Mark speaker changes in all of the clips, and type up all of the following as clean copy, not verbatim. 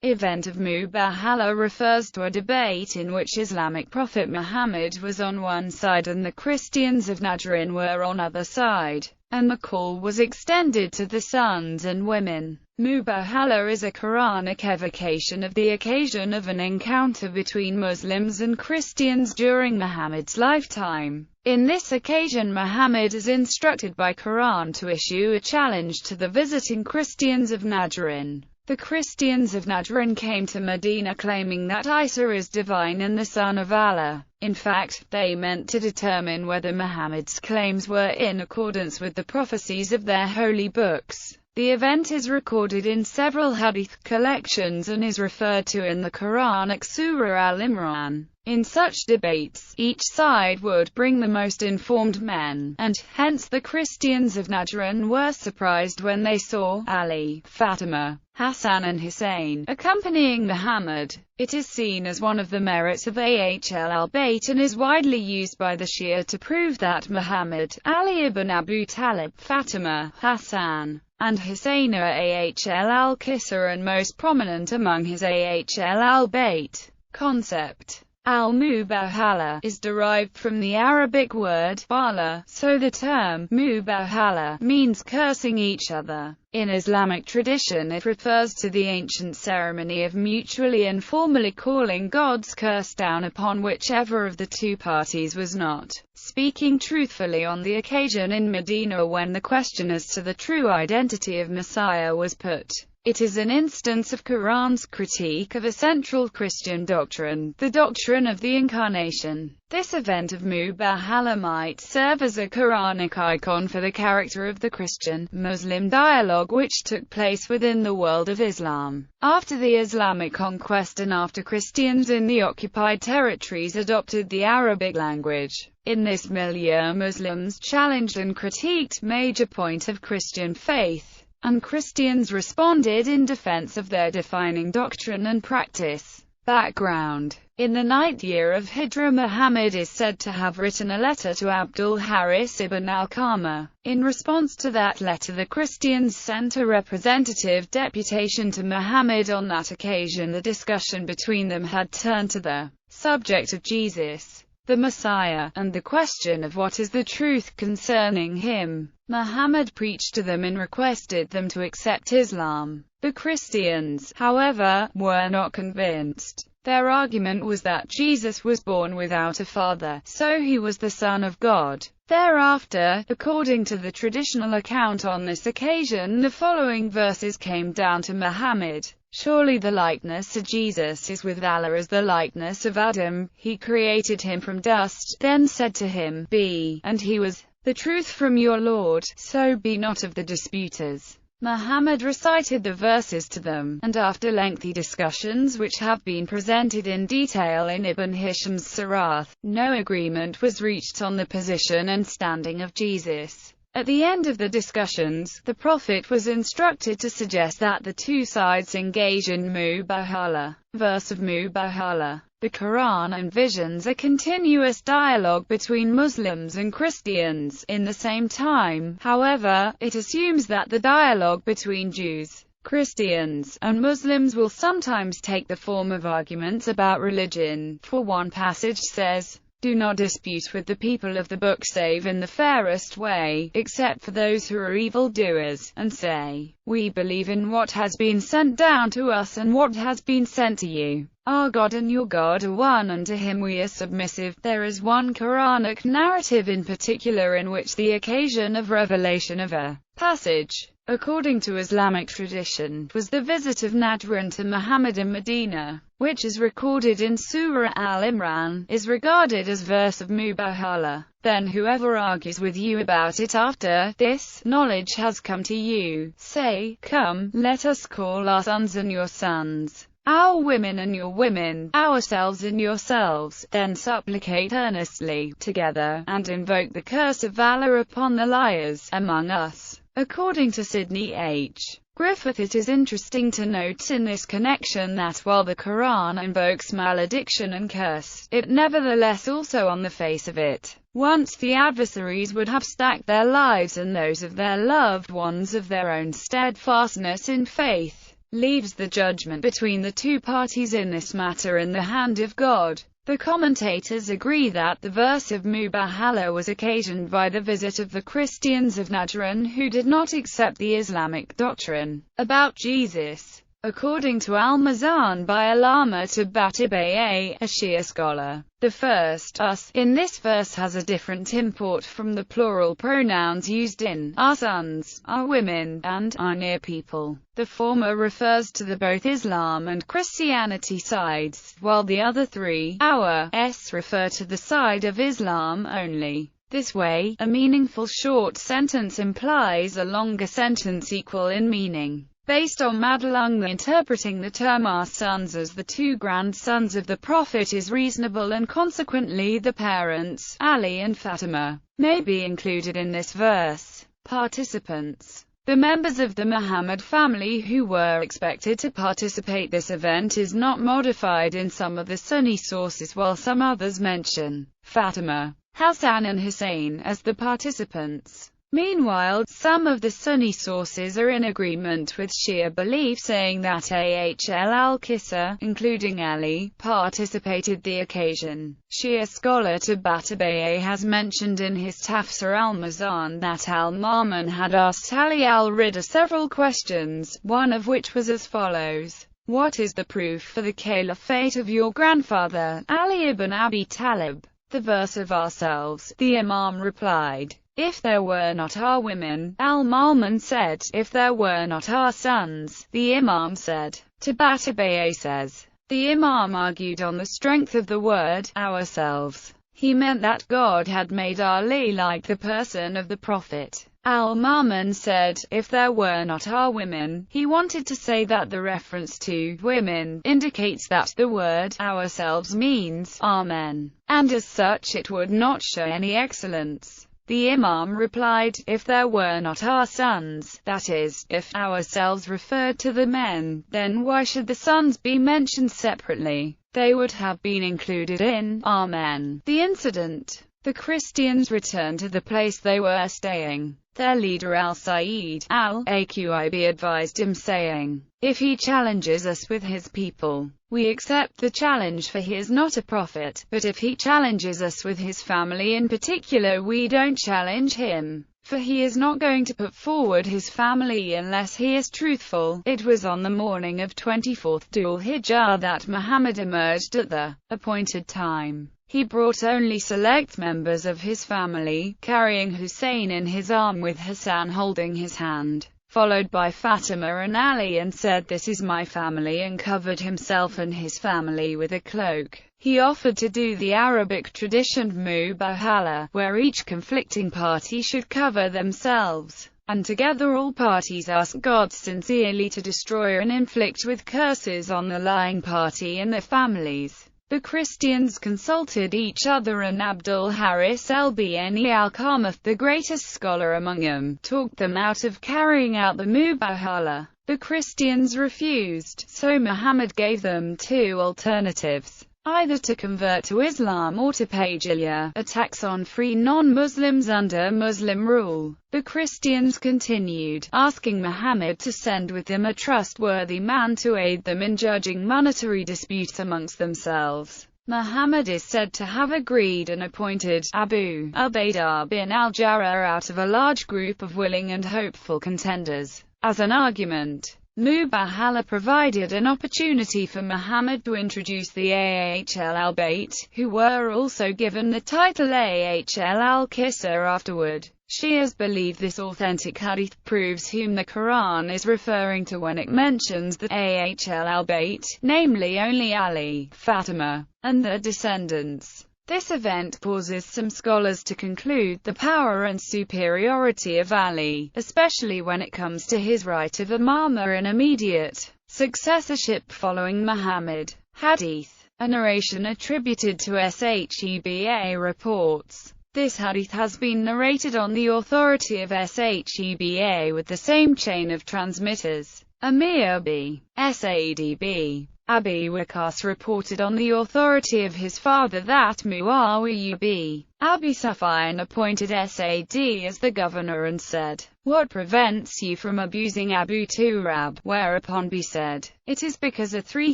Speaker 1: event of Mubahala refers to a debate in which Islamic prophet Muhammad was on one side and the Christians of Najran were on other side, and the call was extended to the sons and women. Mubahala is a Quranic evocation of the occasion of an encounter between Muslims and Christians during Muhammad's lifetime. In this occasion, Muhammad is instructed by Quran to issue a challenge to the visiting Christians of Najran. The Christians of Najran came to Medina claiming that Isa is divine and the son of Allah. In fact, they meant to determine whether Muhammad's claims were in accordance with the prophecies of their holy books. The event is recorded in several hadith collections and is referred to in the Quranic Surah Al-Imran. In such debates, each side would bring the most informed men, and, hence the Christians of Najran were surprised when they saw Ali, Fatima, Hassan and Hussein accompanying Muhammad. It is seen as one of the merits of Ahl al-Bayt and is widely used by the Shia to prove that Muhammad, Ali ibn Abu Talib, Fatima, Hassan, and Hussein are Ahl al-Qisr and most prominent among his Ahl al-Bayt. Concept Al-Mubahala is derived from the Arabic word bala, so the term Mubahala means cursing each other. In Islamic tradition it refers to the ancient ceremony of mutually and formally calling God's curse down upon whichever of the two parties was not speaking truthfully on the occasion in Medina when the question as to the true identity of Messiah was put. It is an instance of Quran's critique of a central Christian doctrine, the doctrine of the Incarnation. This event of Mubahala might serve as a Quranic icon for the character of the Christian-Muslim dialogue which took place within the world of Islam. After the Islamic conquest and after Christians in the occupied territories adopted the Arabic language, in this milieu Muslims challenged and critiqued major points of Christian faith, and Christians responded in defense of their defining doctrine and practice. Background: in the 9th year of Hijrah, Muhammad is said to have written a letter to Abdul Haris ibn al-Qama. In response to that letter, the Christians sent a representative deputation to Muhammad. On that occasion, the discussion between them had turned to the subject of Jesus, the Messiah, and the question of what is the truth concerning him. Muhammad preached to them and requested them to accept Islam. The Christians, however, were not convinced. Their argument was that Jesus was born without a father, so he was the Son of God. Thereafter, according to the traditional account on this occasion, the following verses came down to Muhammad. Surely the likeness to Jesus is with Allah as the likeness of Adam. He created him from dust, then said to him, Be, and he was. The truth from your Lord, so be not of the disputers. Muhammad recited the verses to them, and after lengthy discussions which have been presented in detail in Ibn Hisham's Sirath, no agreement was reached on the position and standing of Jesus. At the end of the discussions, the Prophet was instructed to suggest that the two sides engage in Mubahala. Verse of Mubahala. The Quran envisions a continuous dialogue between Muslims and Christians. In the same time, however, it assumes that the dialogue between Jews, Christians, and Muslims will sometimes take the form of arguments about religion, for one passage says, Do not dispute with the people of the book save in the fairest way, except for those who are evildoers, and say, We believe in what has been sent down to us and what has been sent to you. Our God and your God are one, and to him we are submissive. There is one Quranic narrative in particular in which the occasion of revelation of a passage, according to Islamic tradition, was the visit of Najran to Muhammad in Medina, which is recorded in Surah Al-Imran, is regarded as verse of Mubahala. Then whoever argues with you about it after this knowledge has come to you, say, Come, let us call our sons and your sons, our women and your women, ourselves and yourselves, then supplicate earnestly together, and invoke the curse of Allah upon the liars among us. According to Sidney H. Griffith, it is interesting to note in this connection that while the Quran invokes malediction and curse, it nevertheless also on the face of it, once the adversaries would have stacked their lives and those of their loved ones of their own steadfastness in faith. leaves the judgment between the two parties in this matter in the hand of God. The commentators agree that the verse of Mubahala was occasioned by the visit of the Christians of Najran who did not accept the Islamic doctrine about Jesus. According to Al-Mazan by Allama Tabatabai, a Shia scholar, the first us in this verse has a different import from the plural pronouns used in our sons, our women, and our near people. The former refers to the both Islam and Christianity sides, while the other three, our s, refer to the side of Islam only. This way, a meaningful short sentence implies a longer sentence equal in meaning. Based on Madalung, interpreting the term our sons as the two grandsons of the Prophet is reasonable, and consequently the parents, Ali and Fatima, may be included in this verse. Participants. The members of the Muhammad family who were expected to participate this event is not modified in some of the Sunni sources, while some others mention Fatima, Hassan and Hussein as the participants. Meanwhile, some of the Sunni sources are in agreement with Shia belief, saying that Ahl al-Qissa, including Ali, participated the occasion. Shia scholar Tabatabai has mentioned in his Tafsir al-Mazan that al-Ma'mun had asked Ali al-Rida several questions, one of which was as follows: "What is the proof for the caliphate of your grandfather, Ali ibn Abi Talib?" The verse of ourselves, the Imam replied, "If there were not our women." Al-Ma'mun said, "If there were not our sons." The Imam said. Tabatabai says, the Imam argued on the strength of the word, ourselves. He meant that God had made Ali like the person of the Prophet. Al-Ma'mun said, if there were not our women. He wanted to say that the reference to women indicates that the word ourselves means our men, and as such it would not show any excellence. The Imam replied, if there were not our sons, that is, if ourselves referred to the men, then why should the sons be mentioned separately? They would have been included in our men. The incident. The Christians returned to the place they were staying. Their leader Al-Sa'id al-Aqib advised him, saying, if he challenges us with his people, we accept the challenge, for he is not a prophet, but if he challenges us with his family in particular, we don't challenge him, for he is not going to put forward his family unless he is truthful. It was on the morning of 24th Dhul-Hijjah that Muhammad emerged at the appointed time. He brought only select members of his family, carrying Hussein in his arm with Hassan holding his hand, followed by Fatima and Ali, and said, this is my family, and covered himself and his family with a cloak. He offered to do the Arabic tradition Mubahala, where each conflicting party should cover themselves, and together all parties ask God sincerely to destroy and inflict with curses on the lying party and their families. The Christians consulted each other, and Abdul Haris al-Bni al-Kamath, the greatest scholar among them, talked them out of carrying out the Mubahala. The Christians refused, so Muhammad gave them two alternatives: either to convert to Islam or to pay jizya, a tax on free non-Muslims under Muslim rule. The Christians continued, asking Muhammad to send with them a trustworthy man to aid them in judging monetary disputes amongst themselves. Muhammad is said to have agreed and appointed Abu Ubaidah bin al-Jarrah out of a large group of willing and hopeful contenders. As an argument, Mubahala provided an opportunity for Muhammad to introduce the Ahl al-Bayt, who were also given the title Ahl al-Qissa afterward. Shias believe this authentic hadith proves whom the Quran is referring to when it mentions the Ahl al-Bayt, namely only Ali, Fatima, and their descendants. This event causes some scholars to conclude the power and superiority of Ali, especially when it comes to his right of imamah and immediate successorship following Muhammad. Hadith. A narration attributed to Sheba reports. This hadith has been narrated on the authority of Sheba with the same chain of transmitters. Amir b. Sadb. Abi Waqas reported on the authority of his father that Muawiyah b. Abi Sufyan appointed Sad as the governor and said, "What prevents you from abusing Abu Turab?" Whereupon B said, "It is because of three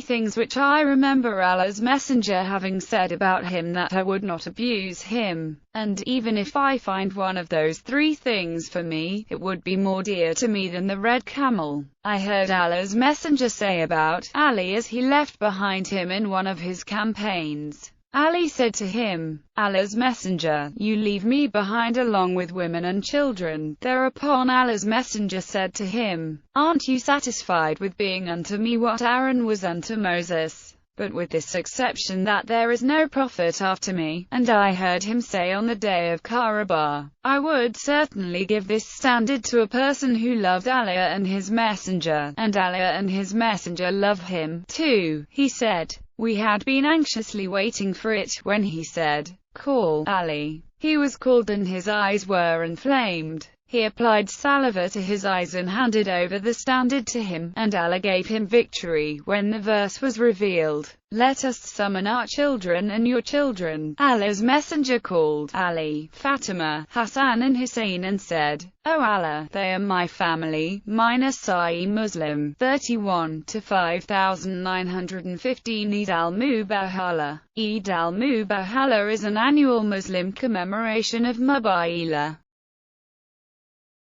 Speaker 1: things which I remember Allah's messenger having said about him that I would not abuse him, and even if I find one of those three things for me, it would be more dear to me than the red camel." I heard Allah's messenger say about Ali as he left behind him in one of his campaigns. Ali said to him, "Allah's messenger, you leave me behind along with women and children." Thereupon Allah's messenger said to him, "Aren't you satisfied with being unto me what Aaron was unto Moses? But with this exception that there is no prophet after me." And I heard him say on the day of Qarabah, "I would certainly give this standard to a person who loved Allah and his messenger, and Allah and his messenger love him too." He said, "We had been anxiously waiting for it, when he said, 'Call Ali.' He was called and his eyes were inflamed. He applied saliva to his eyes and handed over the standard to him, and Allah gave him victory." When the verse was revealed, "Let us summon our children and your children," Allah's messenger called Ali, Fatima, Hassan and Hussein and said, "O Allah, they are my family." Sahih Muslim 31-5915. Eid al-Mubahala. Eid al-Mubahala is an annual Muslim commemoration of Mubahala,